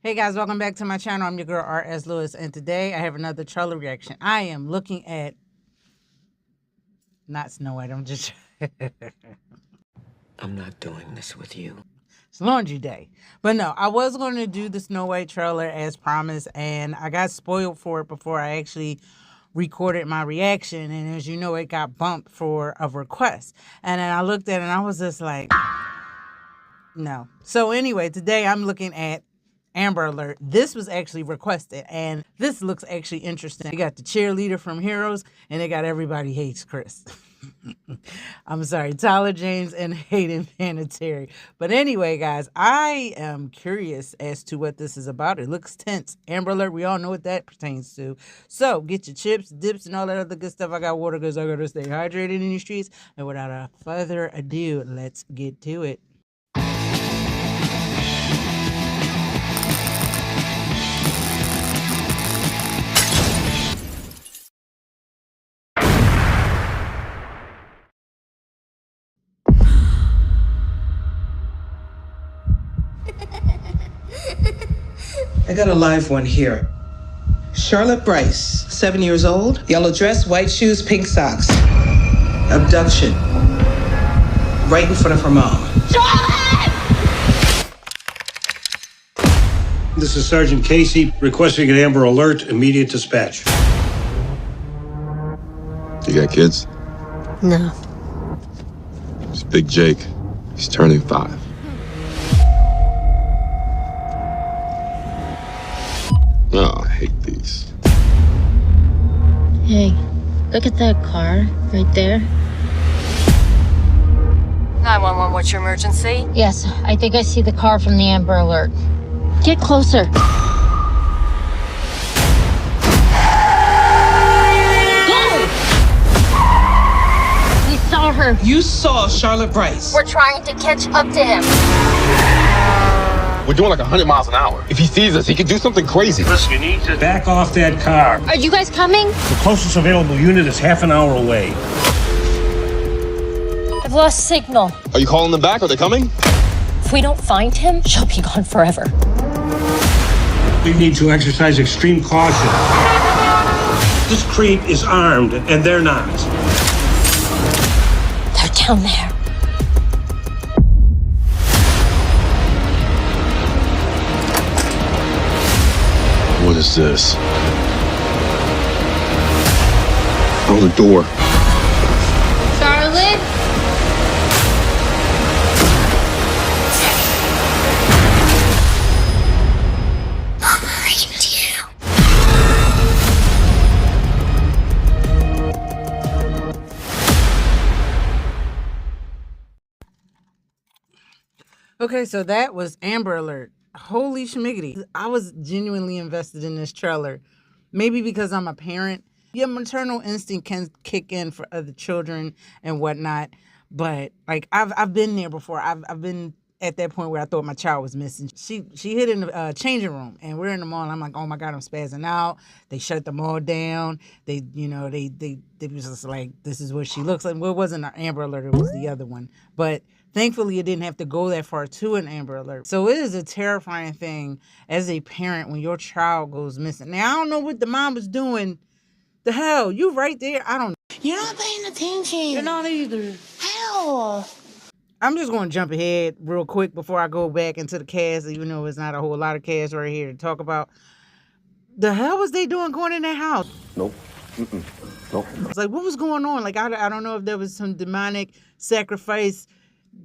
Hey guys, welcome back to my channel. I'm your girl R.S. Lewis, and today I have another trailer reaction. I am looking at not Snow White. I'm not doing this with you. It's laundry day. But no, I was going to do the Snow White trailer as promised, and I got spoiled for it before I actually recorded my reaction. And as you know, it got bumped for a request. And then I looked at it and I was just like, no. So anyway, today I'm looking at Amber Alert. This was actually requested, and this looks actually interesting. You got the cheerleader from Heroes, and they got Everybody Hates Chris. I'm sorry, Tyler James and Hayden Panettiere. But anyway, guys, I am curious as to what this is about. It looks tense. Amber Alert, we all know what that pertains to. So get your chips, dips, and all that other good stuff. I got water because I got to stay hydrated in these streets. And without further ado, let's get to it. I got a live one here. Charlotte Bryce, 7 years old, yellow dress, white shoes, pink socks. Abduction. Right in front of her mom. Charlotte! This is Sergeant Casey requesting an Amber Alert, immediate dispatch. You got kids? No. It's Big Jake. He's turning 5. Oh, I hate these. Hey, look at that car right there. 911, what's your emergency? Yes, I think I see the car from the Amber Alert. Get closer. Go! We saw her. You saw Charlotte Bryce. We're trying to catch up to him. We're doing like 100 miles an hour. If he sees us, he could do something crazy. Listen, you need to back off that car. Are you guys coming? The closest available unit is half an hour away. I've lost signal. Are you calling them back? Are they coming? If we don't find him, she'll be gone forever. We need to exercise extreme caution. This creep is armed, and they're not. They're down there. What is this? Oh, the door. Charlotte? Okay, so that was Amber Alert. Holy schmiggity. I was genuinely invested in this trailer. Maybe because I'm a parent. Your maternal instinct can kick in for other children and whatnot. But like I've been there before. I've been at that point where I thought my child was missing. She hid in the changing room, and we're in the mall, and I'm like, oh my God, I'm spazzing out. They shut the mall down. They was just like, this is what she looks like. Well, it wasn't an Amber Alert, it was the other one. But thankfully, it didn't have to go that far to an Amber Alert. So it is a terrifying thing as a parent when your child goes missing. Now, I don't know what the mom was doing. The hell, you right there. I don't know. You're not paying attention. You're not either. Hell. I'm just going to jump ahead real quick before I go back into the cast, even though it's not a whole lot of cast right here to talk about. The hell was they doing going in that house? Nope. Nope. It's like, what was going on? Like, I don't know if there was some demonic sacrifice.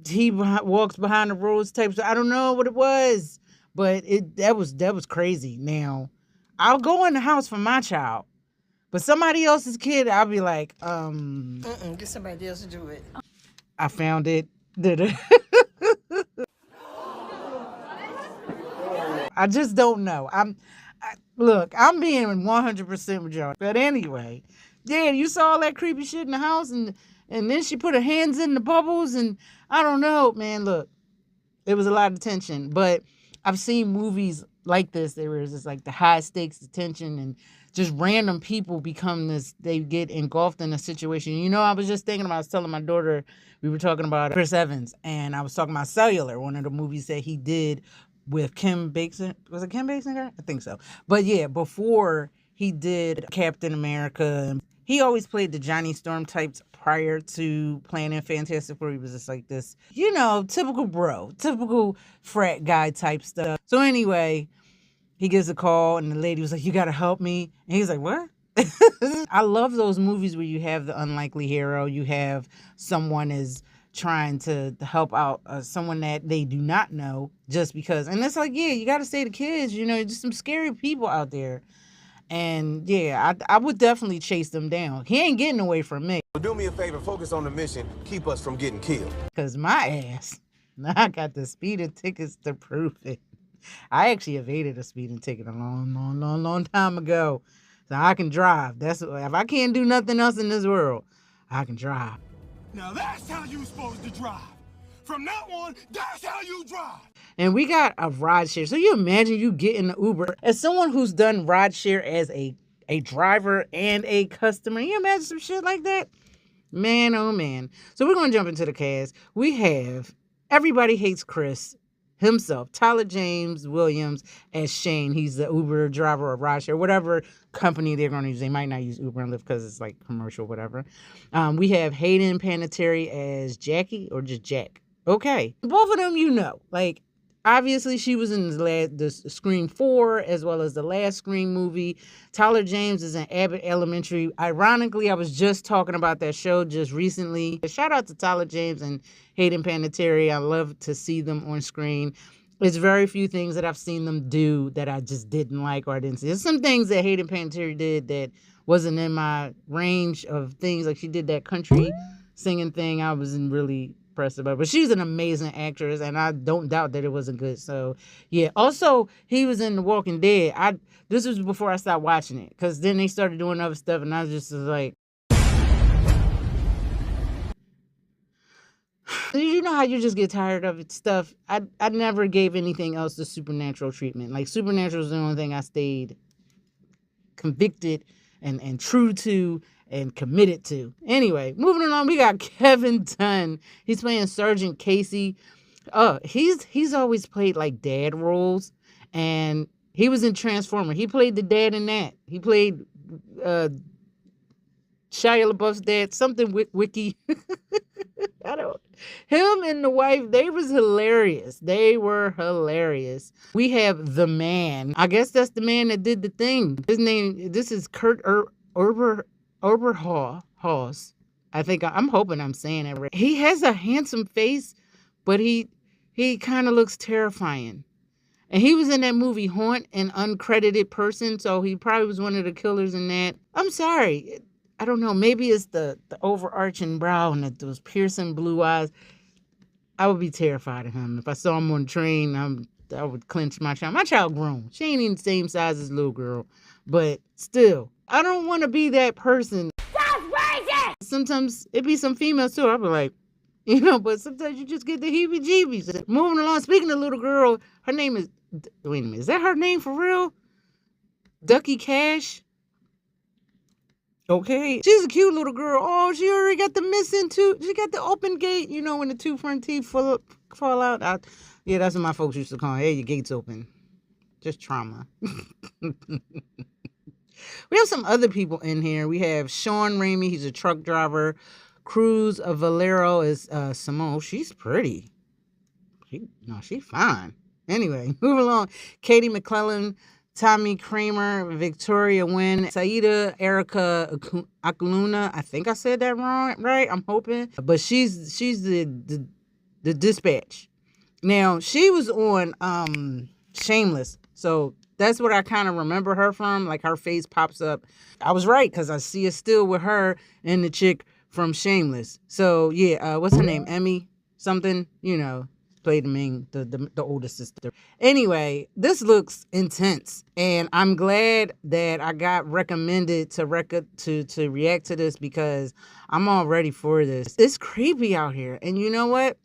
He walks behind the rose type. I don't know what it was, but that was crazy. Now, I'll go in the house for my child, but somebody else's kid, I'll be like, Get somebody else to do it. I found it. I just don't know. Look, I'm being 100% with y'all. But anyway, yeah, you saw all that creepy shit in the house, and then she put her hands in the bubbles, and I don't know, man. Look, it was a lot of tension, but I've seen movies like this. There was just like the high stakes tension, and just random people become this. They get engulfed in a situation. You know, I was just thinking about. I was telling my daughter, we were talking about Chris Evans, and I was talking about Cellular, one of the movies that he did with Kim Basinger. Was it Kim Basinger? I think so. But yeah, before he did Captain America, he always played the Johnny Storm types prior to playing in Fantastic Four. He was just like this, typical bro, typical frat guy type stuff. So anyway, he gets a call and the lady was like, "You got to help me." And he's like, "What?" I love those movies where you have the unlikely hero. You have someone is trying to help out someone that they do not know just because. And it's like, yeah, you got to say to kids, just some scary people out there. And yeah, I would definitely chase them down. He ain't getting away from me. Do me a favor, focus on the mission. Keep us from getting killed. Because my ass, now I got the speeding tickets to prove it. I actually evaded a speeding ticket a long time ago. So I can drive. If I can't do nothing else in this world, I can drive. Now that's how you supposed to drive. From now on, that's how you drive. And we got a rideshare. So you imagine you get in the Uber. As someone who's done rideshare as a driver and a customer, you imagine some shit like that? Man, oh man. So we're going to jump into the cast. We have Everybody Hates Chris himself, Tyler James Williams as Shane. He's the Uber driver or rideshare, whatever company they're going to use. They might not use Uber and Lyft because it's like commercial, whatever. We have Hayden Panettiere as Jackie, or just Jack. Okay. Both of them, like, obviously she was in the Scream 4 as well as the last Scream movie. Tyler James is in Abbott Elementary. Ironically, I was just talking about that show just recently. Shout out to Tyler James and Hayden Panettiere. I love to see them on screen. There's very few things that I've seen them do that I just didn't like or I didn't see. There's some things that Hayden Panettiere did that wasn't in my range of things. Like she did that country singing thing. I wasn't really impressed about, but she's an amazing actress, and I don't doubt that it wasn't good. So yeah. Also, he was in The Walking Dead. This was before I stopped watching it, because then they started doing other stuff, and I was just like, you know how you just get tired of it stuff. I never gave anything else the Supernatural treatment. Like Supernatural is the only thing I stayed convicted and true to and committed to. Anyway, moving along, we got Kevin Dunn. He's playing Sergeant Casey. He's always played like dad roles, and he was in Transformer. He played the dad in that. He played Shia LaBeouf's dad, something wiki. Him and the wife, they was hilarious. They were hilarious. We have the man. I guess that's the man that did the thing. His name, this is Kurt Oberhaus. I think I'm hoping I'm saying it right. He has a handsome face, but he kind of looks terrifying. And he was in that movie Haunt, an uncredited person, so he probably was one of the killers in that. I'm sorry. I don't know. Maybe it's the overarching brow and those piercing blue eyes. I would be terrified of him. If I saw him on a train, I would clench my child. My child grown. She ain't even the same size as little girl. But still, I don't want to be that person. That's racist! Sometimes it be some females too. I'll be like, but sometimes you just get the heebie-jeebies. Moving along, speaking of little girl, her name is, wait a minute, is that her name for real? Ducky Cash? Okay. She's a cute little girl. Oh, she already got the missing tooth. She got the open gate, when the two front teeth fall out. Yeah, that's what my folks used to call it. Hey, your gate's open. Just trauma. We have some other people in here. We have Sean Ramey. He's a truck driver. Cruz Valero is Simone. She's pretty. She's fine. Anyway, moving along. Katie McClellan, Tommy Kramer, Victoria Wynn, Saidah, Arrika, Ekulona. I think I said that wrong, right? I'm hoping. But she's the dispatch. Now, she was on Shameless. So that's what I kind of remember her from. Like her face pops up. I was right, because I see it still with her and the chick from Shameless. So yeah, what's her name? Emmy something, played the older sister. Anyway, this looks intense, and I'm glad that I got recommended to react to this, because I'm all ready for this. It's creepy out here, and you know what?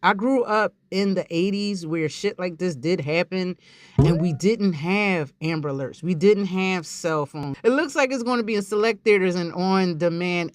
I grew up in the 80s where shit like this did happen, and we didn't have Amber Alerts. We didn't have cell phones. It looks like it's going to be in select theaters and on demand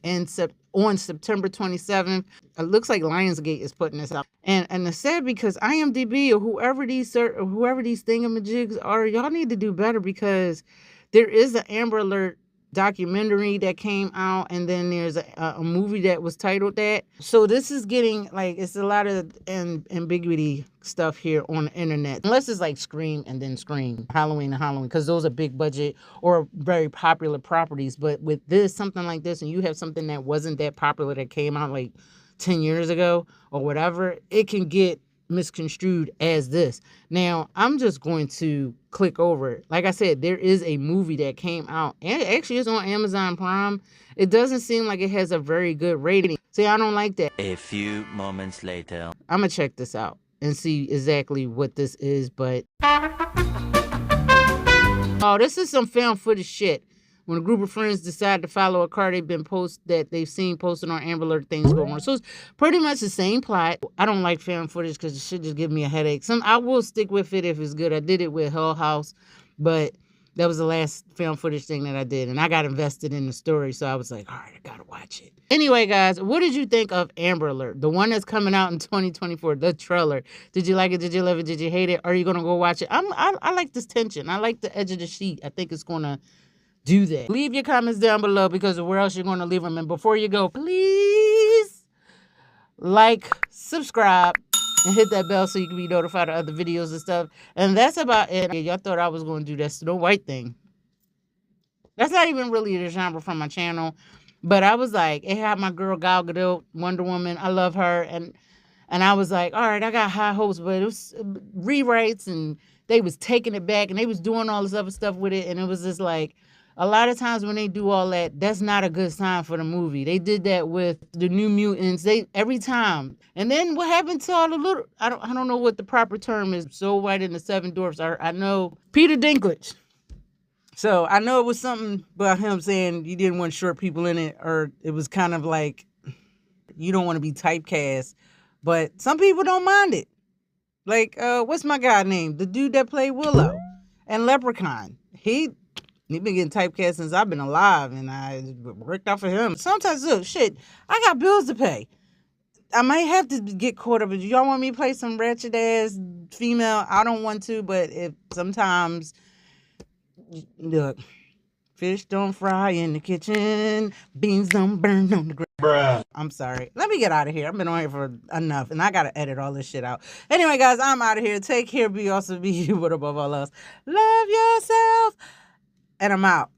on September 27th. It looks like Lionsgate is putting this out. And it's sad because IMDb or whoever these thingamajigs are, y'all need to do better, because there is an Amber Alert documentary that came out, and then there's a movie that was titled that. So this is getting like, it's a lot of ambiguity stuff here on the internet, unless it's like Scream and then Scream, Halloween and Halloween, because those are big budget or very popular properties. But with this, something like this, and you have something that wasn't that popular that came out like 10 years ago or whatever, it can get misconstrued as this. Now, I'm just going to click over it. Like I said, there is a movie that came out, and it actually is on Amazon Prime. It doesn't seem like it has a very good rating. See, I don't like that. A few moments later. I'm gonna check this out and see exactly what this is, but oh, this is some found footage shit. When a group of friends decide to follow a car they've seen posted on Amber Alert, things go wrong. So it's pretty much the same plot. I don't like found footage because it should just give me a headache. I will stick with it if it's good. I did it with Hull House, but that was the last found footage thing that I did, and I got invested in the story, so I was like, all right, I gotta watch it. Anyway, guys, what did you think of Amber Alert, the one that's coming out in 2024, the trailer? Did you like it? Did you love it? Did you hate it? Are you gonna go watch it? I like this tension. I like the edge of the sheet. I think it's gonna do that. Leave your comments down below, because where else you're going to leave them. And before you go, please like, subscribe, and hit that bell so you can be notified of other videos and stuff. And that's about it. Y'all thought I was going to do that Snow White thing. That's not even really the genre from my channel. But I was like, it had my girl Gal Gadot, Wonder Woman. I love her. And I was like, all right, I got high hopes. But it was rewrites, and they was taking it back, and they was doing all this other stuff with it. And it was just like, a lot of times when they do all that, that's not a good sign for the movie. They did that with the New Mutants. Every time. And then what happened to all the little, I don't know what the proper term is. So White and the Seven Dwarfs. I know Peter Dinklage. So I know it was something about him saying you didn't want short people in it, or it was kind of like you don't want to be typecast. But some people don't mind it. Like, what's my guy name? The dude that played Willow and Leprechaun. He's been getting typecast since I've been alive, and I worked out for him. Sometimes, look, shit, I got bills to pay. I might have to get caught up. If y'all want me to play some wretched ass female, I don't want to, but if sometimes, look, fish don't fry in the kitchen, beans don't burn on the grill. Bruh. I'm sorry. Let me get out of here. I've been on here for enough, and I gotta edit all this shit out. Anyway, guys, I'm out of here. Take care. Be awesome. Be you, but above all else, love yourself. And I'm out.